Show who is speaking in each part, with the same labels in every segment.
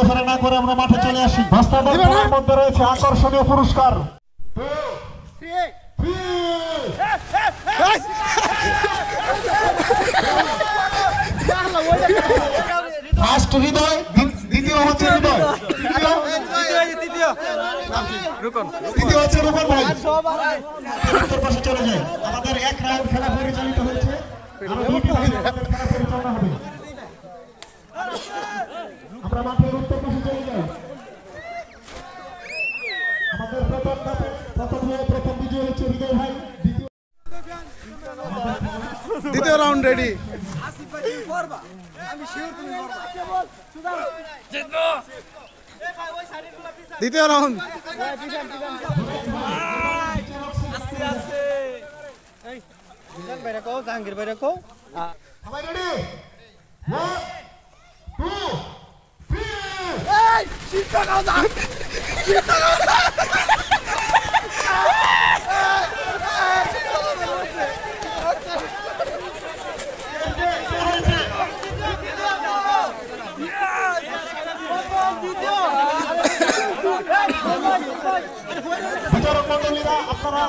Speaker 1: ঘোরাফেরা না করে আমরা মাঠে চলে আসি। বাস্তবের মধ্যে রয়েছে আকর্ষণীয় পুরস্কার। ফার্স্ট হৃদয়, দ্বিতীয় হচ্ছে হৃদয়, তৃতীয় হচ্ছে রূপন ভাই। উত্তর পাশে চলে যায়। আমাদের এক রাউন্ড খেলা পরিচালিত হয়েছে, আরো দুটি রাউন্ড আমাদের খেলা পরিচালনা হবে। আমরা মাঠের উত্তর পাশে চলে যাই। আমাদের প্রথম বিজয় হচ্ছে হৃদয় ভাই।
Speaker 2: দ্বিতীয় রাউন্ড রেডি। দ্বিতীয় রাউন্ড।
Speaker 3: জাহাঙ্গীর ভাই রাখো।
Speaker 1: সবাই রেডি? 1 2 বিচারক মণ্ডলীরা আপনারা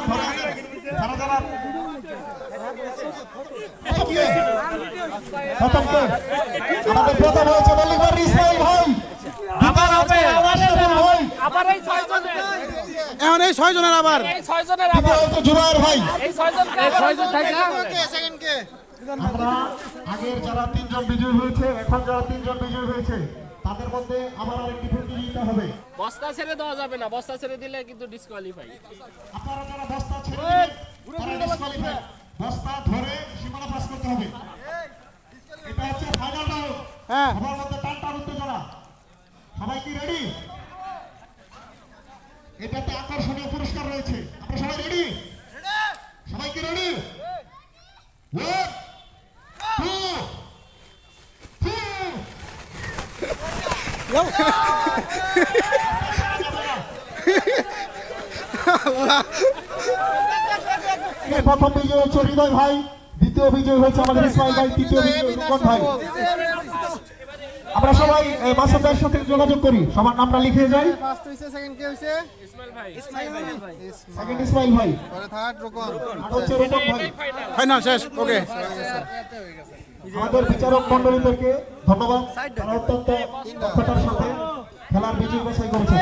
Speaker 1: যারা যারা আমাদের প্রথম হয়েছে মল্লিকবার ইসমাইল ভাই।
Speaker 2: এখন এই 6 জনের আবার
Speaker 1: জুবায়ের ভাই। আমরা আগের যারা 3 জন বিজয়ী হয়েছে, এখন যারা 3 জন বিজয়ী হয়েছে, তাদের মধ্যে আবার আরেকটি প্রতিযোগিতা হবে।
Speaker 4: বস্তা ছেড়ে দেওয়া যাবে না, বস্তা ছেড়ে দিলে কিন্তু ডিসকোয়ালিফাই।
Speaker 1: আপনারা যারা বস্তা ছেড়ে দিবেন তারা ডিসকোয়ালিফাই। বস্তা ধরে সীমানা পাস করতে হবে। এটা হচ্ছে ফাইনাল রাউন্ড।
Speaker 2: হ্যাঁ,
Speaker 1: সবার মধ্যে টানটান উত্তেজনা। সবাই কি রেডি? এটাতে আকর্ষণীয় পুরস্কার রয়েছে। আপনারা সবাই রেডি? সবাই কি রেডি? 1 2 3 প্রথম বিজয় হচ্ছে হৃদয় ভাই, দ্বিতীয় বিজয় হচ্ছে আমাদের ইসমাইল ভাই, তৃতীয় বিজয় রূপন ভাই। আমরা সবাই মাসুদ ভাইয়ের সাথে যোগাযোগ করি, সবার নামটা লিখে যাই।
Speaker 2: ফার্স্ট হইছে, সেকেন্ড কে হইছে?
Speaker 1: সেকেন্ড ইসমাইল ভাই,
Speaker 2: পরে থার্ড রোকন,
Speaker 1: আর হচ্ছে রূপন ভাই।
Speaker 2: ফাইনাল শেষ। ওকে,
Speaker 1: আমাদের বিচারক মণ্ডলীদেরকে ধন্যবাদ, তারা অত্যন্ত দক্ষতার সাথে খেলার বিজয় বাছাই করেছে।